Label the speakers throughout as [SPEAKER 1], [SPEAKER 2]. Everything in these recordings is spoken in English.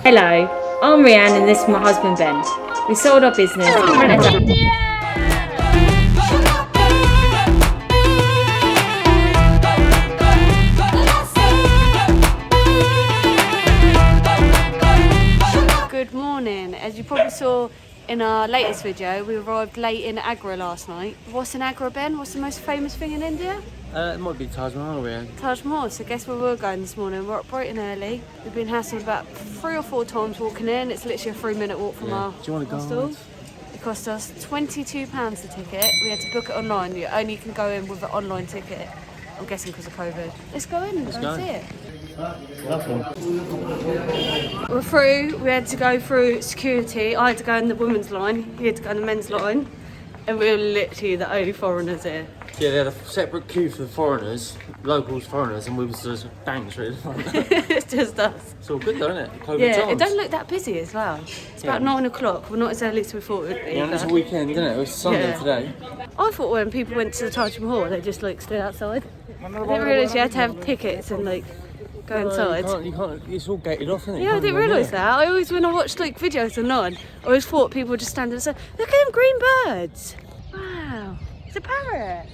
[SPEAKER 1] Hello, I'm Reanne and this is my husband Ben. We sold our business.
[SPEAKER 2] Good morning. As you probably saw in our latest video, we arrived late in Agra last night. What's in Agra, Ben? What's the most famous thing in India?
[SPEAKER 3] It might be Taj Mahal, Reanne.
[SPEAKER 2] Taj Mahal. So guess where we're going this morning? We're up bright and early. We've been hassled about 3 or 4 times walking in. It's literally a 3-minute walk from our
[SPEAKER 3] Do you want to go
[SPEAKER 2] hostel.
[SPEAKER 3] on?
[SPEAKER 2] It cost us £22 the ticket. We had to book it online. You only can go in with an online ticket. I'm guessing because of COVID. Let's go in and go and see it. We're through. We had to go through security. I had to go in the women's line. He had to go in the men's line. And we were literally the only foreigners here.
[SPEAKER 3] Yeah, they had a separate queue for the foreigners, locals, foreigners, and we was just bang straight in front.
[SPEAKER 2] It's just us.
[SPEAKER 3] It's all good though, isn't it? COVID
[SPEAKER 2] Yeah,
[SPEAKER 3] times.
[SPEAKER 2] it don't look that busy as well. It's about 9 o'clock. We're not as early as we thought it would be.
[SPEAKER 3] Yeah, and it's a weekend, isn't it? It was Sunday today.
[SPEAKER 2] I thought when people went to the Taj Mahal, they just like stood outside. I didn't realise you had to have tickets and like go inside.
[SPEAKER 3] You can't, it's all gated off, isn't it?
[SPEAKER 2] Yeah, I didn't realise that. I always, when I watched like videos online, I always thought people were just standing and saying, look at them green birds. Wow, it's a parrot.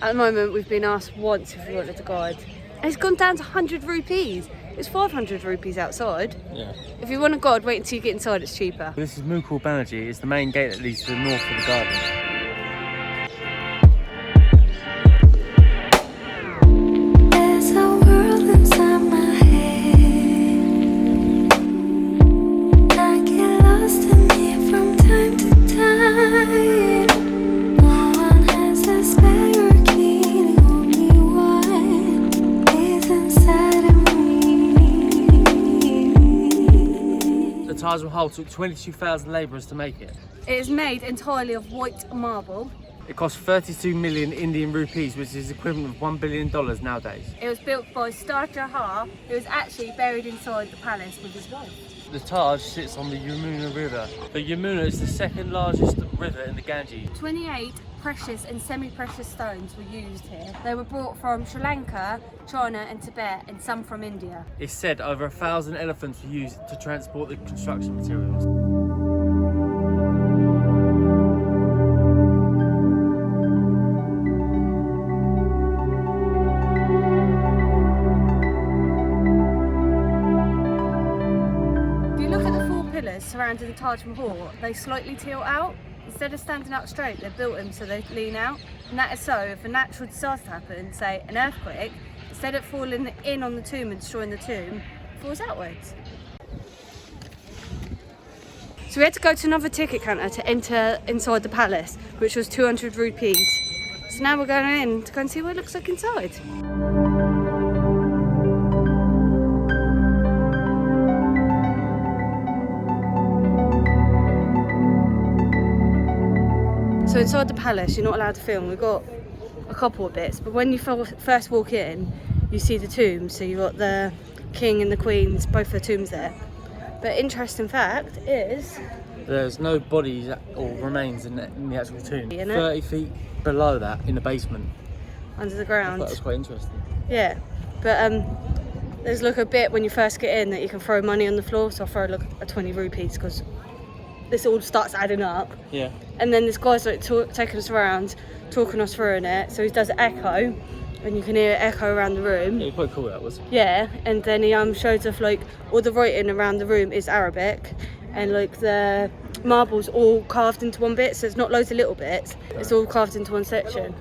[SPEAKER 2] At the moment, we've been asked once if we wanted a guide. And it's gone down to 100 rupees. It's 500 rupees outside.
[SPEAKER 3] Yeah.
[SPEAKER 2] If you want a guide, wait until you get inside, it's cheaper.
[SPEAKER 3] This is Mukul Banerjee. It's the main gate that leads to the north of the garden.
[SPEAKER 4] There's a world inside my head. I get lost in it from time to time. No one has a spare key, the only one is inside of me.
[SPEAKER 3] The Taj Mahal took 22,000 labourers to make it.
[SPEAKER 2] It is made entirely of white marble.
[SPEAKER 3] It cost 32 million Indian rupees, which is equivalent of $1 billion nowadays.
[SPEAKER 2] It was built by Shah Jahan, who was actually buried inside the palace with his wife.
[SPEAKER 3] The Taj sits on the Yamuna River. The Yamuna is the second largest river in the Ganges.
[SPEAKER 2] 28 precious and semi-precious stones were used here. They were brought from Sri Lanka, China and Tibet, and some from India.
[SPEAKER 3] It's said over 1,000 elephants were used to transport the construction materials.
[SPEAKER 2] If you look at the 4 pillars surrounding the Taj Mahal, they slightly tilt out. Instead of standing up straight, they've built them so they lean out. And that is so if a natural disaster happens, say an earthquake, instead of falling in on the tomb and destroying the tomb, it falls outwards. So we had to go to another ticket counter to enter inside the palace, which was 200 rupees. So now we're going in to go and see what it looks like inside. So inside the palace, you're not allowed to film. We've got a couple of bits, but when you first walk in, you see the tombs. So you've got the king and the queen's, both the tombs there. But interesting fact is,
[SPEAKER 3] There's no bodies or remains in the actual tomb.
[SPEAKER 2] Isn't it?
[SPEAKER 3] 30 feet below that, in the basement.
[SPEAKER 2] under the
[SPEAKER 3] I thought
[SPEAKER 2] ground.
[SPEAKER 3] that was quite interesting.
[SPEAKER 2] Yeah, but there's like a bit when you first get in that you can throw money on the floor. So I'll throw like a 20 rupees because this all starts adding up.
[SPEAKER 3] Yeah.
[SPEAKER 2] And then this guy's like taking us around, talking us through in it. So he does echo, and you can hear it echo around the room.
[SPEAKER 3] Yeah, quite cool that was.
[SPEAKER 2] Yeah, and then he shows us like all the writing around the room is Arabic, and like the marble's all carved into one bit, so it's not loads of little bits. It's all carved into one section.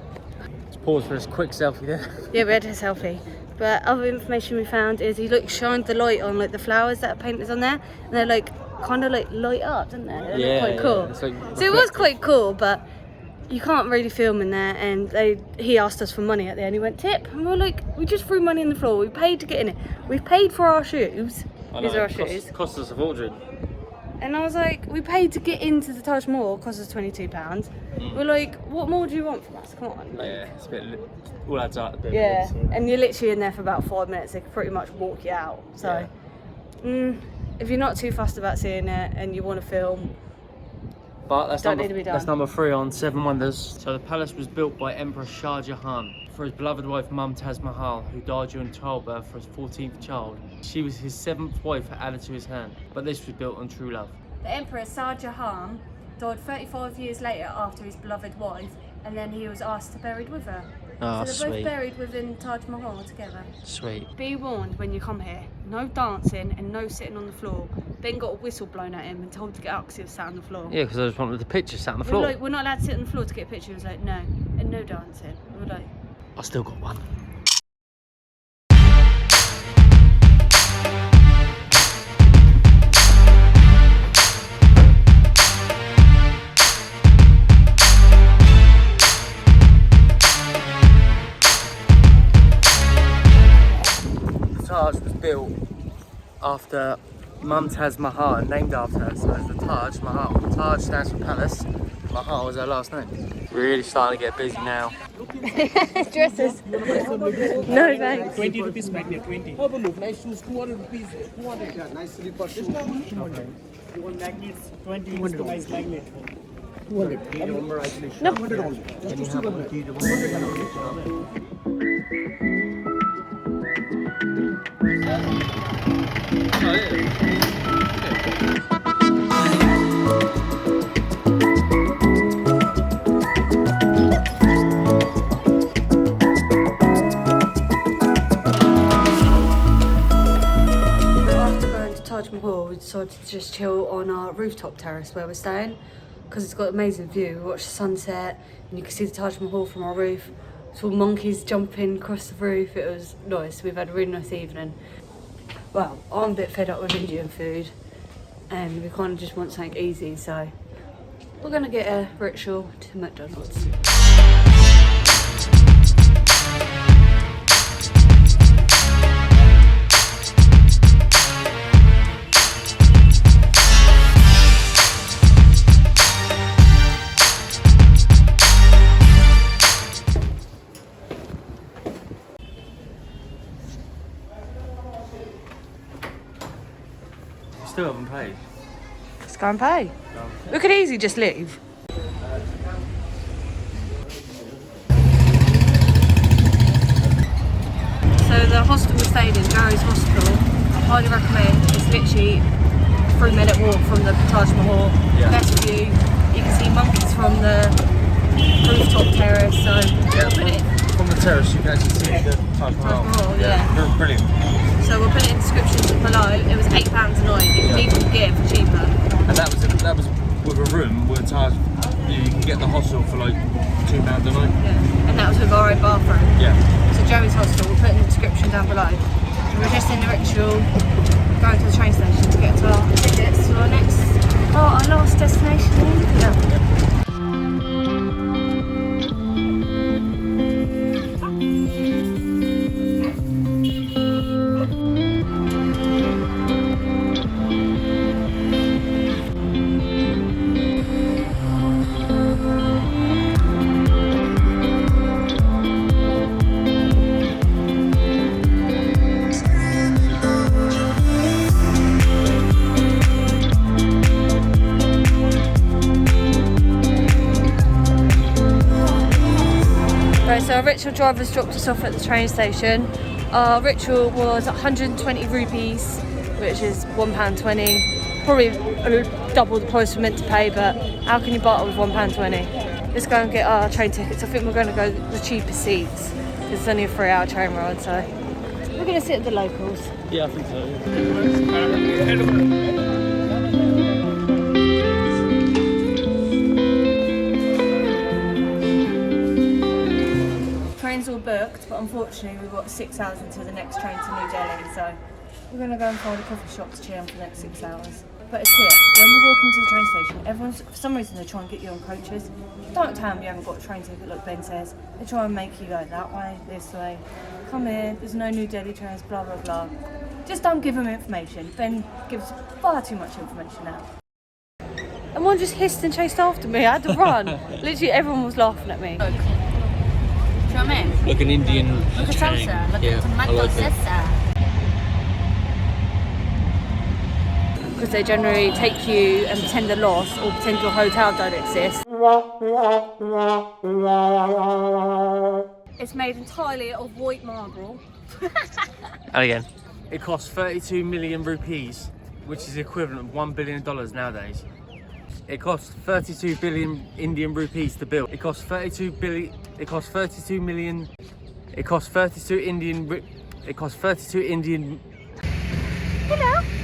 [SPEAKER 3] Let's pause for this quick selfie there.
[SPEAKER 2] Yeah, we had a selfie. But other information we found is he like shined the light on like the flowers that are painted on there, and they're like kind of like light up, didn't they? They look quite cool.
[SPEAKER 3] It's like
[SPEAKER 2] So it was quite cool, but you can't really film in there. And he asked us for money at the end. He went tip, and we're like, we just threw money on the floor. We paid to get in it. We paid for our shoes. These are our shoes.
[SPEAKER 3] Cost us a fortune.
[SPEAKER 2] And I was like, we paid to get into the Taj Mahal. Cost us £22. We're like, what more do you want from us? Come on. Like,
[SPEAKER 3] Yeah, it's a bit, all adds up a bit.
[SPEAKER 2] yeah, and you're literally in there for about 5 minutes. They can pretty much walk you out. So, if you're not too fussed about seeing it and you want to film,
[SPEAKER 3] But that's
[SPEAKER 2] Don't need to be done.
[SPEAKER 3] That's number 3 on 7 Wonders. So the palace was built by Emperor Shah Jahan for his beloved wife Mumtaz Mahal, who died during childbirth for his 14th child. She was his 7th wife added to his hand, but this was built on true love.
[SPEAKER 2] The Emperor Shah Jahan died 35 years later after his beloved wife, and then he was asked to be buried with her.
[SPEAKER 3] Oh,
[SPEAKER 2] so they're
[SPEAKER 3] sweet.
[SPEAKER 2] both buried within Taj Mahal together.
[SPEAKER 3] Sweet.
[SPEAKER 2] Be warned when you come here, no dancing and no sitting on the floor. Ben got a whistle blown at him and told to get up because he was sat on the floor.
[SPEAKER 3] Yeah, because I just wanted the picture sat on the floor.
[SPEAKER 2] We're not allowed to sit on the floor to get a picture. He was like, no, and no dancing. We were like,
[SPEAKER 3] I still got one. The Taj was built after Mumtaz Mahal, named after her, so it's the Taj Mahal. Taj stands for palace, Mahal is her last name. Really starting to get busy now.
[SPEAKER 2] dresses. No thanks.
[SPEAKER 5] 20 rupees magnet, 20.
[SPEAKER 6] Have a look, nice shoes, 200 rupees, 200, yeah, nice slipper shoes.
[SPEAKER 5] You want magnets? 20 is the nice magnet.
[SPEAKER 6] 200. Remember, actually,
[SPEAKER 2] No.
[SPEAKER 6] 100 only. Just 200.
[SPEAKER 2] After going to Taj Mahal, we decided to just chill on our rooftop terrace where we're staying because it's got an amazing view. We watched the sunset and you can see the Taj Mahal from our roof. Saw monkeys jumping across the roof. It was nice. We've had a really nice evening. Well, I'm a bit fed up with Indian food and we kind of just want something easy, so we're going to get a ritual to McDonald's.
[SPEAKER 3] Still haven't paid.
[SPEAKER 2] Let's go and pay. We could easily just leave. So the hostel we stayed in, Gary's Hostel, I highly recommend. It's literally a 3-minute walk from the Taj Mahal.
[SPEAKER 3] Yeah.
[SPEAKER 2] Best view. You can see monkeys from the rooftop terrace. So
[SPEAKER 3] Yeah,
[SPEAKER 2] we'll put it.
[SPEAKER 3] from the terrace you can actually see the Taj Mahal.
[SPEAKER 2] Mahal, yeah.
[SPEAKER 3] Brilliant.
[SPEAKER 2] So we'll put it in the description below. It was £8 a night. You can even get it for cheaper.
[SPEAKER 3] And that was with a room with Taj. You can get the hostel for like £2 a night.
[SPEAKER 2] Yeah. And that was with our own bathroom.
[SPEAKER 3] Yeah.
[SPEAKER 2] So Joey's Hostel, we'll put it in the description down below. We're just in the ritual, going to the train station to get to our tickets to our last destination in India. So our ritual drivers dropped us off at the train station. Our ritual was 120 rupees, which is £1.20. Probably double the price we're meant to pay, but how can you buy it with £1.20? Let's go and get our train tickets. I think we're going to go the cheapest seats. It's only a 3-hour train ride, so we're going to sit at the locals.
[SPEAKER 3] Yeah, I think so.
[SPEAKER 2] Train's all booked, but unfortunately we've got 6 hours until the next train to New Delhi, so we're going to go and find a coffee shop to chill for the next 6 hours. But it's here, when you walk into the train station, everyone's, for some reason they try and get you on coaches. Don't tell them you haven't got a train ticket like Ben says. They try and make you go that way, this way. Come here, there's no New Delhi trains, blah blah blah. Just don't give them information. Ben gives far too much information out. And one just hissed and chased after me, I had to run. Literally everyone was laughing at me.
[SPEAKER 3] Like an Indian
[SPEAKER 7] Look at
[SPEAKER 3] chain.
[SPEAKER 7] salsa, look
[SPEAKER 3] Yeah,
[SPEAKER 7] at tomato
[SPEAKER 3] I like it.
[SPEAKER 7] salsa.
[SPEAKER 2] because they generally take you and pretend they're lost or pretend your hotel don't exist. It's made entirely of white marble.
[SPEAKER 3] And again, it costs 32 million rupees, which is the equivalent of $1 billion nowadays. It costs 32 billion Indian rupees to build. It costs 32 billion. It costs 32 million. It costs 32 Indian. It costs 32 Indian.
[SPEAKER 2] Hello.